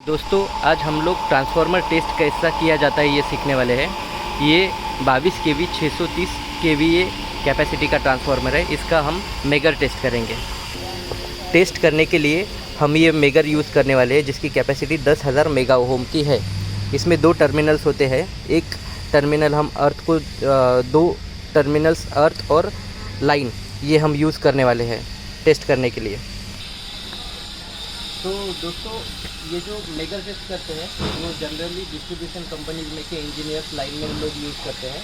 दोस्तों आज हम लोग ट्रांसफार्मर टेस्ट कैसा किया जाता है ये सीखने वाले हैं। ये 22 केवी 630 केवीए कैपेसिटी का ट्रांसफार्मर है। इसका हम मेगर टेस्ट करेंगे। टेस्ट करने के लिए हम ये मेगर यूज़ करने वाले हैं जिसकी कैपेसिटी 10,000 मेगा ओम की है। इसमें दो टर्मिनल्स होते हैं। एक टर्मिनल हम अर्थ को दो टर्मिनल्स अर्थ और लाइन ये हम यूज़ करने वाले हैं टेस्ट करने के लिए। तो दोस्तों ये जो मेगर टेस्ट करते हैं वो जनरली डिस्ट्रीब्यूशन कंपनीज में के इंजीनियर्स लाइनमैन लोग यूज़ करते हैं।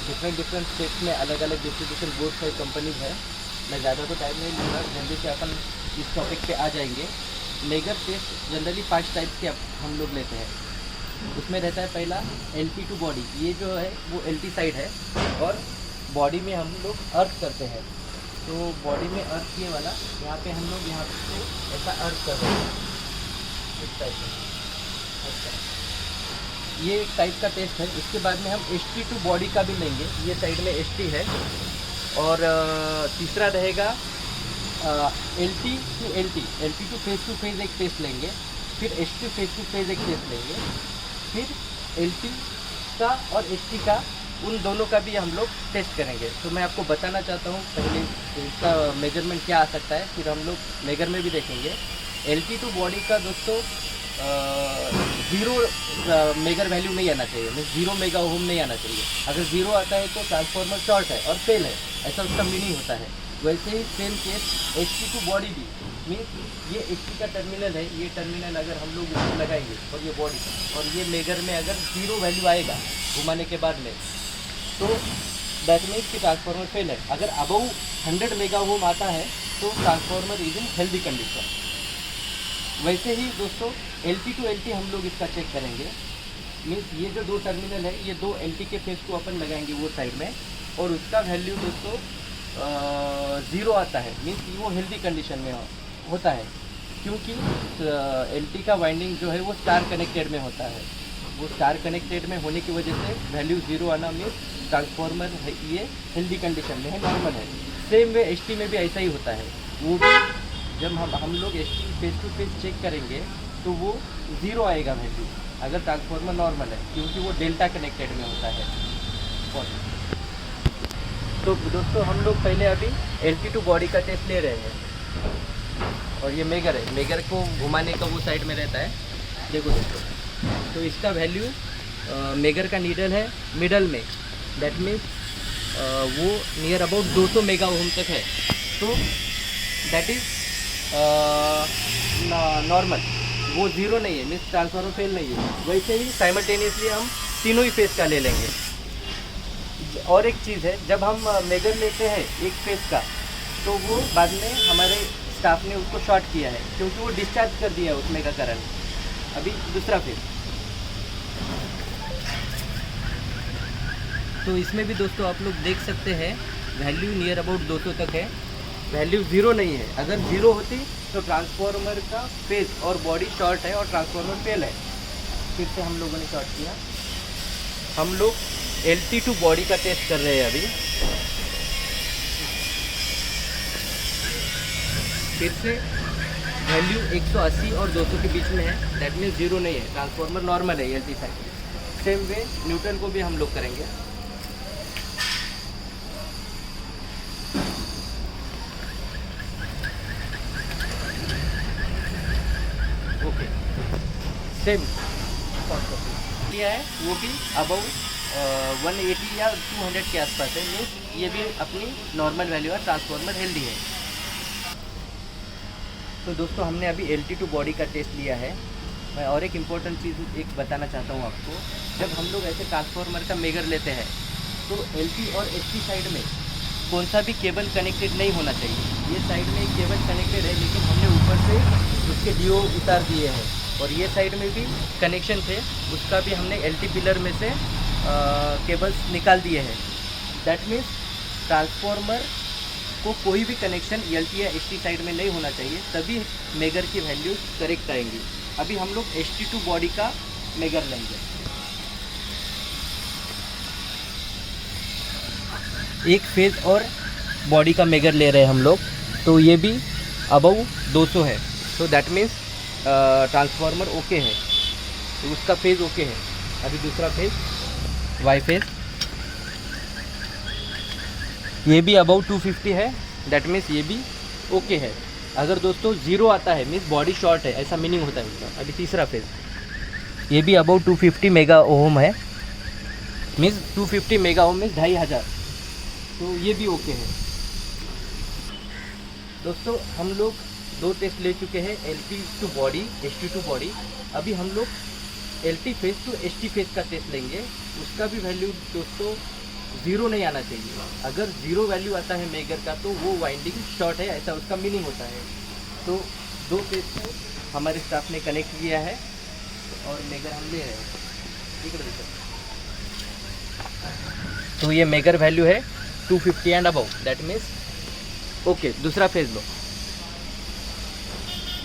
डिफरेंट स्टेट्स में अलग अलग डिस्ट्रीब्यूशन बोर्ड्स है, कंपनीज है। मैं ज़्यादा तो टाइम नहीं लूँगा, जल्दी से अपन इस टॉपिक पे आ जाएंगे। मेगर टेस्ट जनरली 5 टाइप्स के हम लोग लेते हैं। उसमें रहता है पहला LT टू बॉडी। ये जो है वो LT साइड है और बॉडी में हम लोग अर्थ करते हैं। तो बॉडी में अर्थ ये वाला यहाँ पे हम लोग यहाँ पे ऐसा अर्थ कर रहे हैं इस टाइप में। अच्छा, ये एक टाइप का टेस्ट है। इसके बाद में हम ST टू बॉडी का भी लेंगे। ये साइड में ST है। और तीसरा रहेगा LT टू फेस एक टेस्ट लेंगे। फिर ST फेस टू फेस एक टेस्ट लेंगे। फिर LT का और ST का उन दोनों का भी हम लोग टेस्ट करेंगे। तो मैं आपको बताना चाहता हूँ पहले इसका मेजरमेंट क्या आ सकता है, फिर हम लोग मेगर में भी देखेंगे। LT टू बॉडी का दोस्तों ज़ीरो मेगर वैल्यू नहीं आना चाहिए, मीन्स 0 मेगा ओम नहीं आना चाहिए। अगर 0 आता है तो ट्रांसफार्मर शॉर्ट है और फेल है, ऐसा उसका मीनिंग होता है। वैसे ही same case ST to body भी, मीन्स ये ST का टर्मिनल है, ये टर्मिनल अगर हम लोग इसको लगाएंगे और ये बॉडी और ये मेगर में अगर 0 वैल्यू आएगा घुमाने के बाद में, तो दैट मीन्स कि ट्रांसफार्मर फेल है। अगर अबव 100 मेगा ओम आता है तो transformer is in healthy condition. वैसे ही दोस्तों LT टू LT हम लोग इसका चेक करेंगे। मीन्स ये जो दो टर्मिनल है, ये दो LT के फेस को अपन लगाएंगे वो साइड में, और उसका वैल्यू दोस्तों 0 आता है, मीन्स वो हेल्दी कंडीशन में होता है। क्योंकि LT का वाइंडिंग जो है वो स्टार कनेक्टेड में होता है। वो स्टार कनेक्टेड में होने की वजह से वैल्यू 0 आना मीन्स ट्रांसफार्मर है ये हेल्दी कंडीशन में है, नॉर्मल है। सेम वे ST में भी ऐसा ही होता है। वो भी जब हम लोग ST face to face check करेंगे तो वो 0 आएगा वैल्यू अगर ट्रांसफार्मर नॉर्मल है, क्योंकि वो डेल्टा कनेक्टेड में होता है। तो दोस्तों हम लोग पहले अभी LT टू बॉडी का टेस्ट ले रहे हैं। और ये मेगर है, मेगर को घुमाने का वो साइड में रहता है, देखो दोस्तों। तो इसका वैल्यू मेगर का नीडल है मिडल में, दैट मीन्स वो नियर अबाउट 200 मेगा ओम तक है। तो दैट इज़ नॉर्मल, वो 0 नहीं है, मीन्स ट्रांसफार्मर फेल नहीं है। वैसे ही साइमल्टेनियसली हम तीनों ही फेस का ले लेंगे। और एक चीज़ है, जब हम मेगर लेते हैं एक फेस का तो वो बाद में हमारे स्टाफ ने उसको शॉर्ट किया है, क्योंकि वो डिस्चार्ज कर दिया है उसमें का करंट। अभी दूसरा फेस, तो इसमें भी दोस्तों आप लोग देख सकते हैं वैल्यू नियर अबाउट 200 तक है, वैल्यू 0 नहीं है। अगर 0 होती तो ट्रांसफार्मर का फेस और बॉडी शॉर्ट है और ट्रांसफार्मर फेल है। फिर से हम लोगों ने शॉर्ट किया। हम लोग LT टू बॉडी का टेस्ट कर रहे हैं अभी। फिर से वैल्यू 180 और 200 के बीच में है, दैट मीन्स 0 नहीं है, ट्रांसफार्मर नॉर्मल है LT side. Same way neutral को भी हम लोग करेंगे। ओके, सेम किया है, वो भी अबव 180 या 200 के आसपास है, मीन्स ये भी अपनी नॉर्मल वैल्यू है, ट्रांसफार्मर हेल्दी है। तो दोस्तों हमने अभी LT टू बॉडी का टेस्ट लिया है। मैं और एक इम्पोर्टेंट चीज़ एक बताना चाहता हूँ आपको। जब हम लोग ऐसे ट्रांसफार्मर का मेगर लेते हैं तो LT और ST साइड में कौन सा भी केबल कनेक्टेड नहीं होना चाहिए। ये साइड में एक केबल कनेक्टेड है, लेकिन हमने ऊपर से उसके DO उतार दिए हैं, और ये साइड में भी कनेक्शन थे, उसका भी हमने LT पिलर में से केबल्स निकाल दिए हैं। दैट मीन्स ट्रांसफार्मर को कोई भी कनेक्शन LT या ST साइड में नहीं होना चाहिए, तभी मेगर की वैल्यू करेक्ट आएंगी। अभी हम लोग ST टू बॉडी का मेगर लेंगे। एक फेज और बॉडी का मेगर ले रहे हैं हम लोग, तो ये भी अबव 200 है। तो दैट मीन्स ट्रांसफार्मर ओके है, तो उसका फेज़ ओके है। अभी दूसरा फेज़ वाई फेज़, ये भी अबाउट 250 है, दैट मीन्स ये भी ओके है। अगर दोस्तों ज़ीरो आता है मीन्स बॉडी शॉर्ट है, ऐसा मीनिंग होता है उसका। अभी तीसरा फेज़, ये भी अबाउट 250 मेगा ओम है, मीन्स 250 मेगा ओम मीन्स 2500, तो ये भी ओके है। दोस्तों हम लोग 2 टेस्ट ले चुके हैं, LT to body, HT to body. अभी हम लोग LT face to HT face का टेस्ट लेंगे। उसका भी वैल्यू दोस्तों ज़ीरो नहीं आना चाहिए। अगर ज़ीरो वैल्यू आता है मेगर का तो वो वाइंडिंग शॉर्ट है, ऐसा उसका मीनिंग होता है। तो 2 फेस को हमारे स्टाफ ने कनेक्ट किया है और मेगर हम ले रहे हैं, ठीक है देखो। तो ये मेगर वैल्यू है 250 and above, that means okay. दूसरा फेज लो,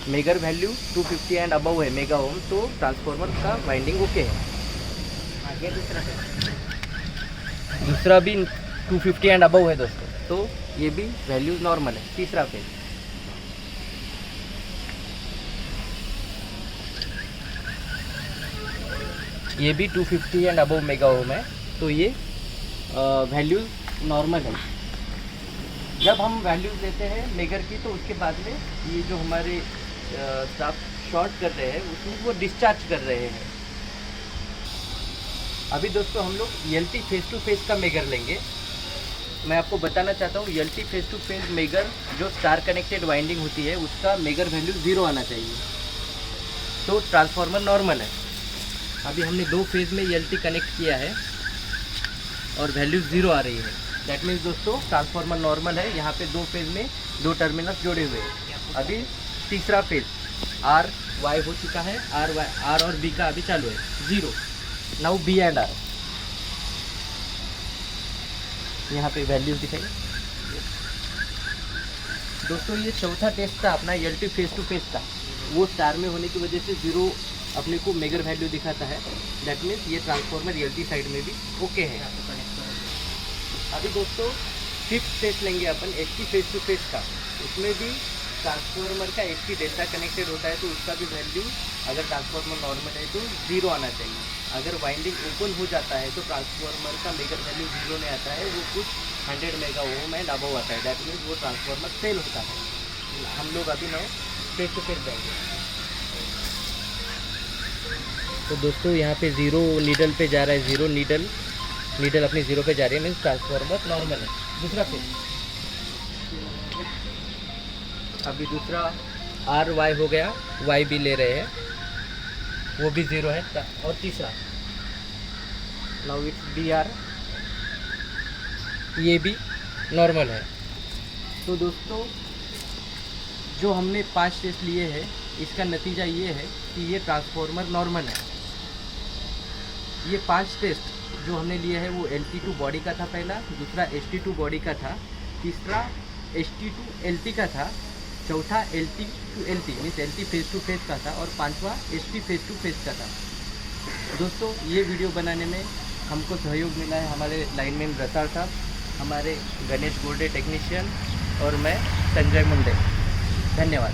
मेगर वैल्यू 250 एंड अबव है मेगा ओम, तो ट्रांसफार्मर का वाइंडिंग ओके है। आगे दूसरा फेज, दूसरा भी 250 एंड अबव है दोस्तों, तो ये भी वैल्यू नॉर्मल है। तीसरा फेज, ये भी 250 एंड अबव मेगा ओम है, तो ये वैल्यू नॉर्मल है। जब हम वैल्यूज देते हैं मेगर की, तो उसके बाद में ये जो हमारे स्टाफ शॉर्ट कर रहे हैं उसमें वो डिस्चार्ज कर रहे हैं। अभी दोस्तों हम लोग LT फेस टू फेस का मेगर लेंगे। मैं आपको बताना चाहता हूँ, LT face to face megger जो स्टार कनेक्टेड वाइंडिंग होती है उसका मेगर वैल्यू ज़ीरो आना चाहिए, तो ट्रांसफार्मर नॉर्मल है। अभी हमने 2 फेज़ में LT कनेक्ट किया है और वैल्यू ज़ीरो आ रही है, दैट मीन्स दोस्तों ट्रांसफार्मर नॉर्मल है। यहाँ पे 2 फेज़ में 2 टर्मिनल्स जोड़े हुए हैं। अभी तीसरा फेज़ R Y हो चुका है, R और B का अभी चालू है, zero. Now B and R, यहाँ पे वैल्यूज दिखाइए दोस्तों। ये चौथा टेस्ट था अपना LT फेस टू फेस का, वो स्टार में होने की वजह से ज़ीरो अपने को मेगर वैल्यू दिखाता है, दैट मीन्स ये ट्रांसफार्मर LT साइड में भी ओके है। अभी दोस्तों 5th टेस्ट लेंगे अपन HT फेस टू फेस का। उसमें भी ट्रांसफार्मर का HT डेल्टा कनेक्टेड होता है, तो उसका भी वैल्यू अगर ट्रांसफार्मर नॉर्मल है तो ज़ीरो आना चाहिए। अगर वाइंडिंग ओपन हो जाता है तो ट्रांसफार्मर का मेगर वैल्यू ज़ीरो नहीं आता है, वो कुछ 100 मेगा ओम एंड अबव आता है, दैट मीन्स वो ट्रांसफार्मर फेल होता है। हम लोग अभी नए फेस टू फेस जाएंगे। तो दोस्तों यहाँ पे ज़ीरो नीडल पे जा रहा है, ज़ीरो नीडल अपनी ज़ीरो पे जा रही है, मीन्स ट्रांसफार्मर नॉर्मल है। दूसरा फेज, अभी दूसरा RY हो गया, Y भी ले रहे हैं, वो भी ज़ीरो है। और तीसरा नाउ इट्स BR, ये भी नॉर्मल है। तो दोस्तों जो हमने 5 टेस्ट लिए हैं, इसका नतीजा ये है कि ये ट्रांसफार्मर नॉर्मल है। ये 5 टेस्ट जो हमने लिए हैं वो LT टू बॉडी का था पहला, दूसरा HT टू बॉडी का था, तीसरा HT टू LT का था, चौथा LT to LT means LT face to face का था, और 5वां HT फेस टू फेस का था। दोस्तों ये वीडियो बनाने में हमको सहयोग मिला है हमारे लाइनमैन रसाल साहब, हमारे गणेश गोल्डे टेक्नीशियन, और मैं संजय मुंडे। धन्यवाद।